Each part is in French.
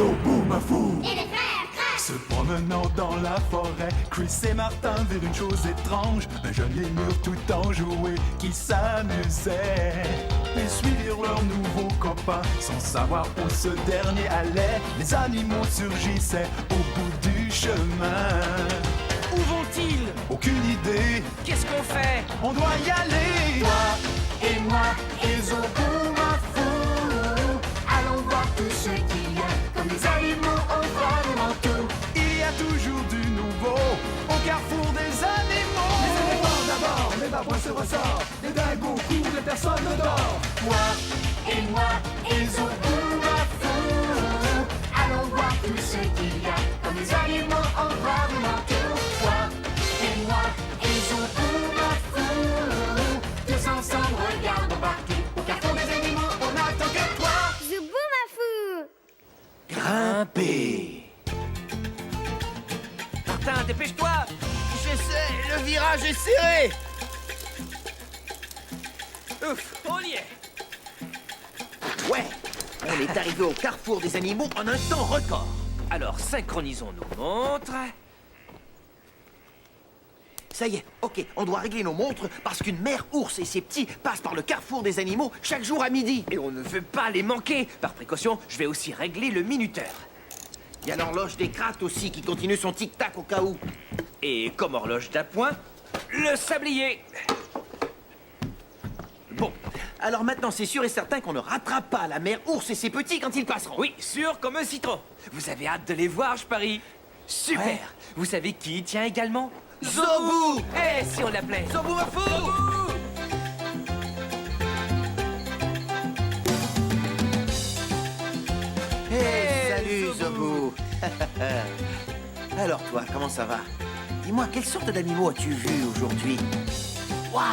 Zoboomafoo Et les frères Crash. se promenant dans la forêt, Chris et Martin virent une chose étrange, un jeune lémur tout enjoué qui s'amusait. Ils suivirent leur nouveau copain sans savoir où ce dernier allait. Les animaux surgissaient au bout du chemin. Où vont-ils? Aucune idée, Qu'est-ce qu'on fait? on doit y aller. Toi et moi et Zoboomafoo, allons voir tout ce qu'il y a. Comme les animaux, on voit vraiment tout. Il y a toujours du nouveau au carrefour des animaux. Les éléphants d'abord, les babouins se ressortent, les dingos courent et personne ne dort. Toi et moi et Zoboomafoo, allons voir tout ce qu'il y a. Comme les animaux, on voit vraiment tout. Toi et moi et Zoboomafoo, tous ensemble regardons partout. Au carrefour des animaux, on n'attend que toi. Zoboomafoo! Grimper. Martin, dépêche-toi! J'essaie, le virage est serré. Ouf, on y est! Ouais, on est arrivé au carrefour des animaux en un temps record. Alors, synchronisons nos montres. Ça y est, ok, on doit régler nos montres parce qu'une mère ours et ses petits passent par le carrefour des animaux chaque jour à midi. Et on ne veut pas les manquer. Par précaution, je vais aussi régler le minuteur. Il y a l'horloge des crates aussi qui continue son tic-tac au cas où. Et comme horloge d'appoint, le sablier. Bon, alors maintenant c'est sûr et certain qu'on ne rattrape pas la mère ours et ses petits quand ils passeront. Oui, sûr comme un citron. Vous avez hâte de les voir, je parie. Super. Ouais. Vous savez qui y tient également? Zobou! Eh, si on l'appelait Zoboomafoo! Hey, salut Zobou! Alors toi, comment ça va? Dis-moi, quelle sorte d'animaux as-tu vu aujourd'hui? Waouh!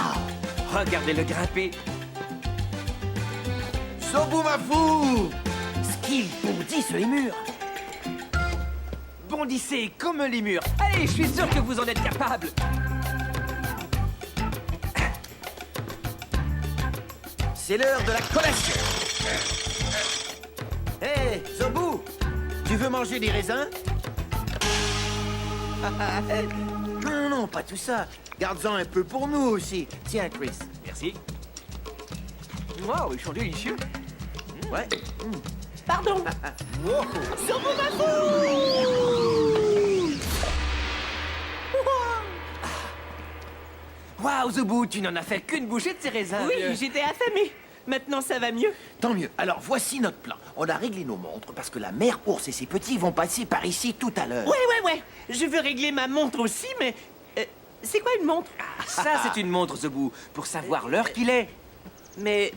Regardez-le grimper. Zoboomafoo! Skill bondit sur les murs! Bondissez comme les murs. Allez, je suis sûr que vous en êtes capable. C'est l'heure de la collation! Hé, Zobou! Tu veux manger des raisins? Non, non, pas tout ça. Garde-en un peu pour nous aussi. Tiens, Chris. Merci. Wow, ils sont délicieux. Ouais. Pardon. Waouh, Zobou, tu n'en as fait qu'une bouchée de ces raisins. Oui, j'étais affamée. Maintenant, ça va mieux. Tant mieux. Alors, voici notre plan. On a réglé nos montres parce que la mère ours et ses petits vont passer par ici tout à l'heure. Ouais. Je veux régler ma montre aussi, mais... c'est quoi une montre? Ça, c'est une montre, Zobou, pour savoir l'heure qu'il est. Mais...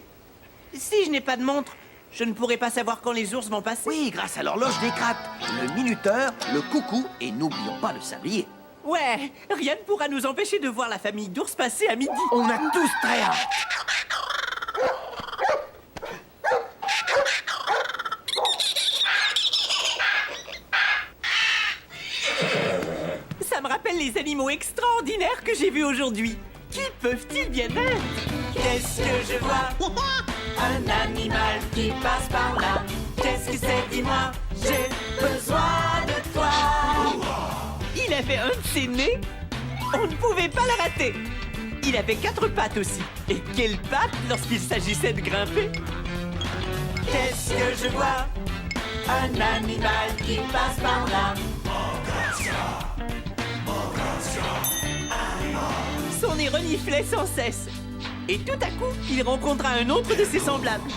si je n'ai pas de montre, je ne pourrai pas savoir quand les ours vont passer. Oui, grâce à l'horloge des crates, le minuteur, le coucou et n'oublions pas le sablier. Ouais, rien ne pourra nous empêcher de voir la famille d'ours passer à midi. On a tous très hâte. Ça me rappelle les animaux extraordinaires que j'ai vus aujourd'hui. Qui peuvent-ils bien être? Qu'est-ce que je vois? Un animal qui passe par là. Qu'est-ce que c'est? Dis-moi, j'ai besoin de toi. Il avait un de ses nez. On ne pouvait pas le rater. Il avait 4 pattes aussi. Et quelles pattes lorsqu'il s'agissait de grimper? Qu'est-ce que je vois? Un animal qui passe par là. Son nez reniflait sans cesse. Et tout à coup, il rencontra un autre de ses semblables.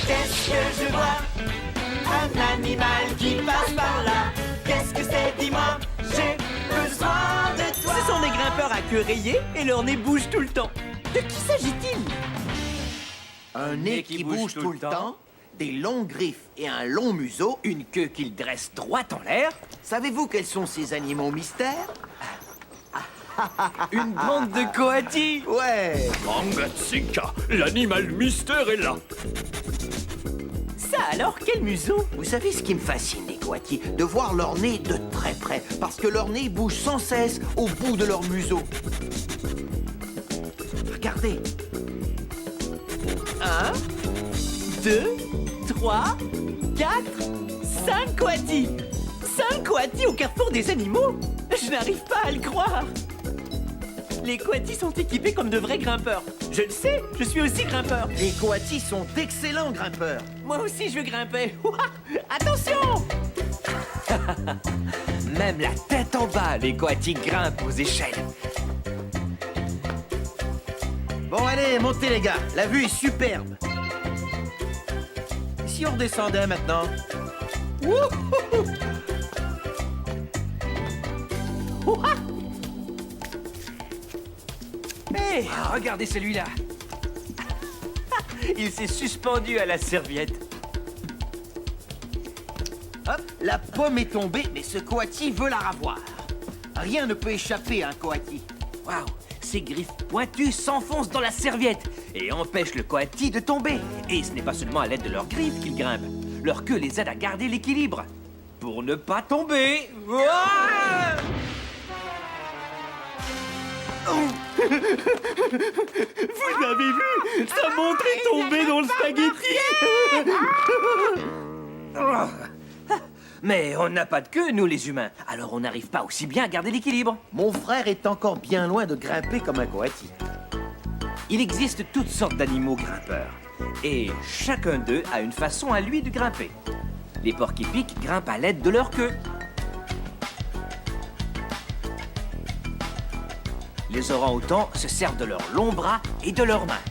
Qu'est-ce que je vois? Un animal qui passe par là. Qu'est-ce que c'est? Dis-moi, j'ai besoin de toi. Ce sont des grimpeurs à queue rayée et leur nez bouge tout le temps. De qui s'agit-il? Un nez qui bouge tout le temps, des longues griffes et un long museau. Une queue qu'il dresse droite en l'air. Savez-vous quels sont ces animaux mystères? Une bande de coatis. Ouais. Mangatsika, l'animal mystère est là. Ça alors, quel museau? Vous savez ce qui me fascine, les coatis? De voir leur nez de très près. Parce que leur nez bouge sans cesse au bout de leur museau. Regardez. 1, 2, 3, 4, 5 coatis. 5 coatis au carrefour des animaux? Je n'arrive pas à le croire. Les coatis sont équipés comme de vrais grimpeurs. Je le sais, je suis aussi grimpeur. Les coatis sont d'excellents grimpeurs. Moi aussi, je veux grimper. Ouah, attention! Même la tête en bas, les coatis grimpent aux échelles. Bon, allez, montez les gars. La vue est superbe. Et si on redescendait maintenant? Wouhou! Ouah! Hey! Ah, regardez celui-là. Il s'est suspendu à la serviette. Hop, la pomme est tombée, mais ce coati veut la ravoir. Rien ne peut échapper à un coati. Waouh! Ses griffes pointues s'enfoncent dans la serviette et empêchent le coati de tomber. Et ce n'est pas seulement à l'aide de leurs griffes qu'ils grimpent. Leur queue les aide à garder l'équilibre. Pour ne pas tomber. Ouah! Vous avez vu? Sa montre est tombée dans le spaghetti! Mais on n'a pas de queue, nous les humains. Alors on n'arrive pas aussi bien à garder l'équilibre. Mon frère est encore bien loin de grimper comme un coati. Il existe toutes sortes d'animaux grimpeurs. Et chacun d'eux a une façon à lui de grimper. Les porcs-épics grimpent à l'aide de leur queue. Les orang-outans se servent de leurs longs bras et de leurs mains.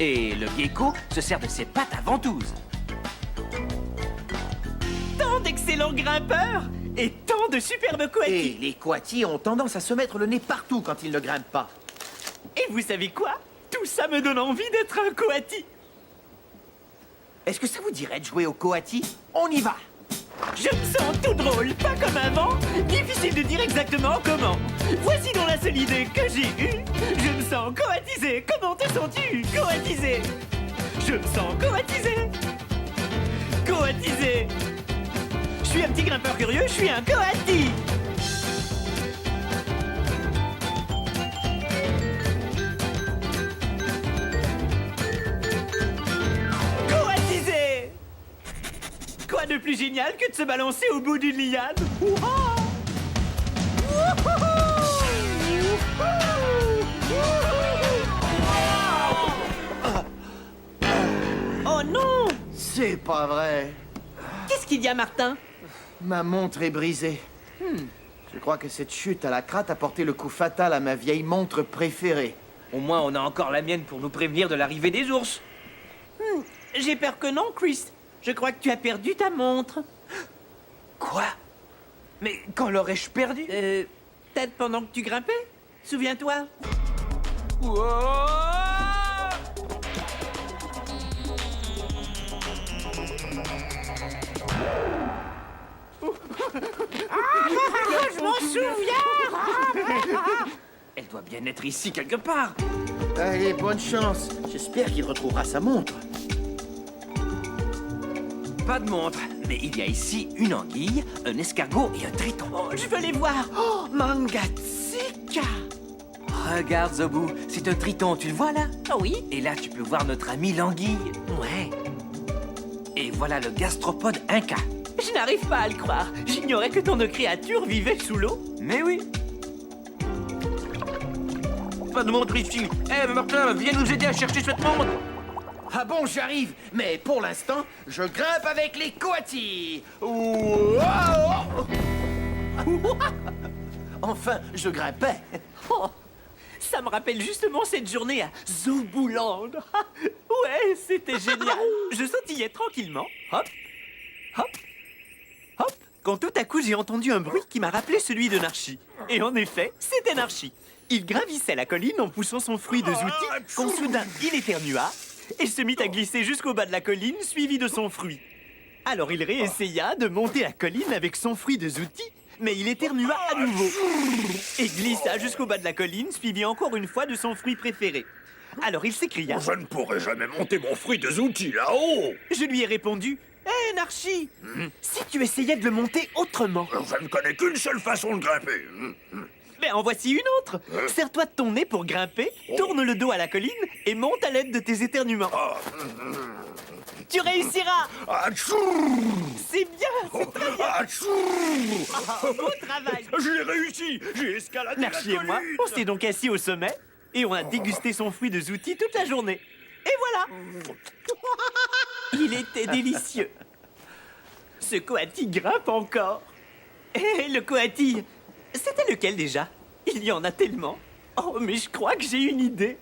Et le gecko se sert de ses pattes à ventouses. Tant d'excellents grimpeurs et tant de superbes Et coatis. les coatis ont tendance à se mettre le nez partout quand ils ne grimpent pas. Et vous savez quoi? Tout ça me donne envie d'être un coati. Est-ce que ça vous dirait de jouer au coati? On y va! Je me sens tout drôle, pas comme avant. Difficile de dire exactement comment. Voici donc la seule idée que j'ai eue. Je me sens coatisé. Comment te sens-tu? Coatisé. Je me sens coatisé. Coatisé. Je suis un petit grimpeur curieux, je suis un coati. Coatisé. Quoi de plus génial que de se balancer au bout d'une liane? Ouah! Oh non! C'est pas vrai. Qu'est-ce qu'il y a, Martin? Ma montre est brisée. Je crois que cette chute à la cratte a porté le coup fatal à ma vieille montre préférée. Au moins, on a encore la mienne pour nous prévenir de l'arrivée des ours. J'ai peur que non, Chris. Je crois que tu as perdu ta montre. Quoi? Mais quand l'aurais-je perdu? Peut-être pendant que tu grimpais? Souviens-toi. Je m'en souviens! Elle doit bien être ici quelque part. Allez, bonne chance. J'espère qu'il retrouvera sa montre. Pas de montre, mais il y a ici une anguille, un escargot et un triton. Oh, je veux les voir. Oh, Mangatsika! Regarde, Zobu, c'est un triton, tu le vois là? Oh oui? Et là, tu peux voir notre ami l'anguille. Ouais. Et voilà le gastropode inca. Je n'arrive pas à le croire. J'ignorais que tant de créatures vivaient sous l'eau. Mais oui. Pas de montre ici. Eh, Martin, viens nous aider à chercher cette montre. Ah bon, j'arrive. Mais pour l'instant, je grimpe avec les coatis. Ouah! Enfin, je grimpais. Oh, ça me rappelle justement cette journée à Zobuland. Ouais, c'était génial. Je sautillais tranquillement. Hop, hop, hop. Quand tout à coup, j'ai entendu un bruit qui m'a rappelé celui de Narchi. Et en effet, c'était Narchi. Il gravissait la colline en poussant son fruit de zouti, quand soudain, il éternua et se mit à glisser jusqu'au bas de la colline, suivi de son fruit. Alors il réessaya de monter la colline avec son fruit de zouti, mais il éternua à nouveau et glissa jusqu'au bas de la colline, suivi encore une fois de son fruit préféré. Alors il s'écria. Je ne pourrai jamais monter mon fruit de zouti là-haut. Je lui ai répondu. Hé, Narchi, si tu essayais de le monter autrement. Je ne connais qu'une seule façon de grimper. Mais en voici une autre. Serre-toi de ton nez pour grimper, tourne le dos à la colline et monte à l'aide de tes éternuements. Tu réussiras. Atchou! C'est bien, c'est très bien. Atchou! Beau travail. Je l'ai réussi! J'ai escaladé la Narchi et moi, colline. on s'est donc assis au sommet et on a dégusté son fruit de zouti toute la journée. Et voilà. Il était délicieux. Ce coati grimpe encore. Et le coati, c'était lequel déjà? Il y en a tellement. Oh, mais je crois que j'ai une idée.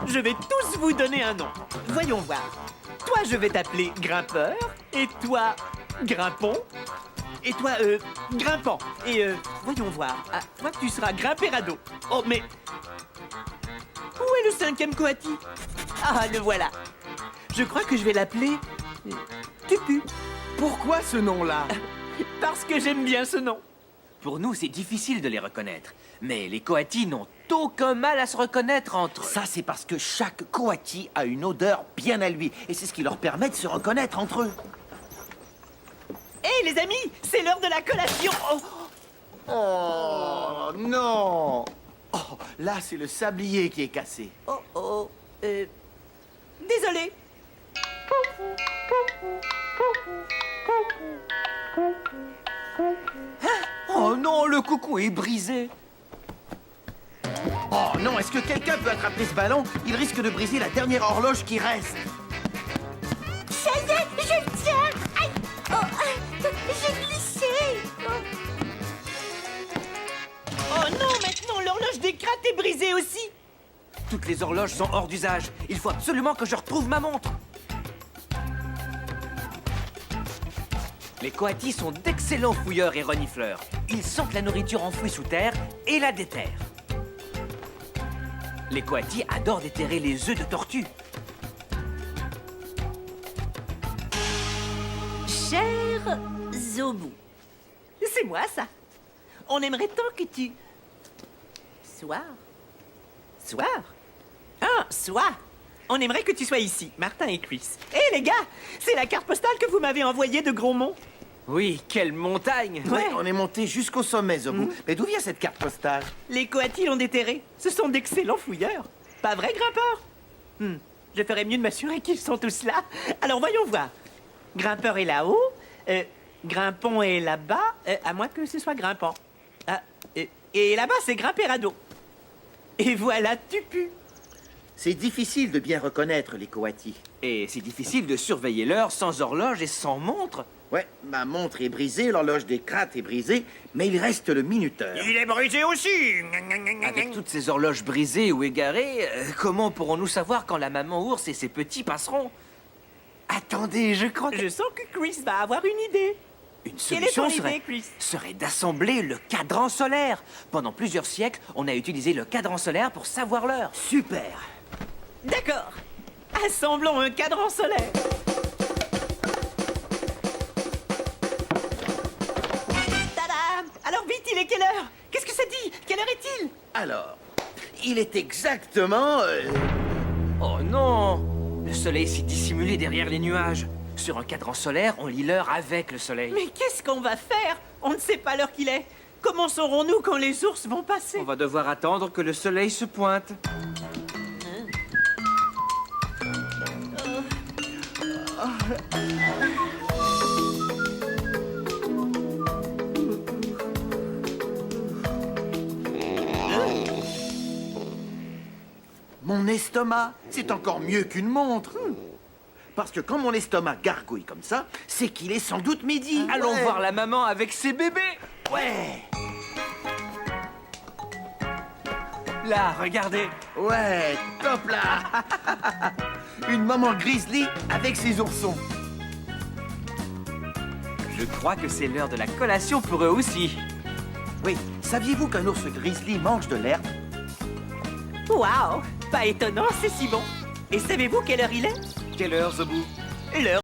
Je vais tous vous donner un nom. Voyons voir. Toi, je vais t'appeler Grimpeur. Et toi, Grimpon. Et toi, Grimpant. Et voyons voir. Ah, toi, tu seras Grimpérado. Oh, mais... Où est le cinquième coati? Ah, le voilà. Je crois que je vais l'appeler... Tupu. Pourquoi ce nom-là? Parce que j'aime bien ce nom. Pour nous, c'est difficile de les reconnaître. Mais les coatis n'ont aucun mal à se reconnaître entre eux. Ça, c'est parce que chaque coati a une odeur bien à lui. Et c'est ce qui leur permet de se reconnaître entre eux. Hé, les amis, c'est l'heure de la collation. Oh. Oh, non! Oh, là, c'est le sablier qui est cassé. Désolé. Oh non, le coucou est brisé. Oh non, est-ce que quelqu'un peut attraper ce ballon? Il risque de briser la dernière horloge qui reste. Ça y est, je le tiens. Aïe. Oh, j'ai glissé. Oh non, maintenant l'horloge des crates est brisée aussi. Toutes les horloges sont hors d'usage. Il faut absolument que je retrouve ma montre. Les coatis sont d'excellents fouilleurs et renifleurs. Ils sentent la nourriture enfouie sous terre et la déterrent. Les coatis adorent déterrer les œufs de tortue. Cher Zobu. C'est moi, ça. On aimerait tant que tu... Soir. Ah, soir. On aimerait que tu sois ici, Martin et Chris. Hé, les gars, c'est la carte postale que vous m'avez envoyée de Grosmont. Oui, quelle montagne! Ouais, on est monté jusqu'au sommet, Zobu. Mais d'où vient cette carte postale? Les coatis l'ont déterré. Ce sont d'excellents fouilleurs. Pas vrai, Grimpeur? Je ferais mieux de m'assurer qu'ils sont tous là. Alors, voyons voir. Grimpeur est là-haut. Grimpon est là-bas. À moins que ce soit Grimpant. Ah, et là-bas, c'est Grimpérado. Et voilà Tupu. C'est difficile de bien reconnaître les coatis. Et c'est difficile de surveiller l'heure sans horloge et sans montre. Ouais, ma montre est brisée, l'horloge des crates est brisée, mais il reste le minuteur. Il est brisé aussi! Avec toutes ces horloges brisées ou égarées, comment pourrons-nous savoir quand la maman ours et ses petits passeront? Attendez, je crois que... Je sens que Chris va avoir une idée. Une Quelle est ton solution idée, Chris? serait d'assembler le cadran solaire. Pendant plusieurs siècles, on a utilisé le cadran solaire pour savoir l'heure. Super! D'accord. Assemblons un cadran solaire. Tadam! Alors vite, il est quelle heure? Qu'est-ce que ça dit? Quelle heure est-il? Alors, il est exactement... Oh non! Le soleil s'est dissimulé derrière les nuages. Sur un cadran solaire, on lit l'heure avec le soleil. Mais qu'est-ce qu'on va faire? On ne sait pas l'heure qu'il est. Comment saurons-nous quand les ours vont passer? On va devoir attendre que le soleil se pointe. Mon estomac, c'est encore mieux qu'une montre. Parce que quand mon estomac gargouille comme ça, c'est qu'il est sans doute midi. Allons Ouais. voir la maman avec ses bébés. Ouais, Là, regardez. ouais, top là. Une maman grizzly avec ses oursons. Je crois que c'est l'heure de la collation pour eux aussi. Oui, saviez-vous qu'un ours grizzly mange de l'herbe? Waouh! Pas étonnant, c'est si bon. Et savez-vous quelle heure il est? Quelle heure, Zobu? L'heure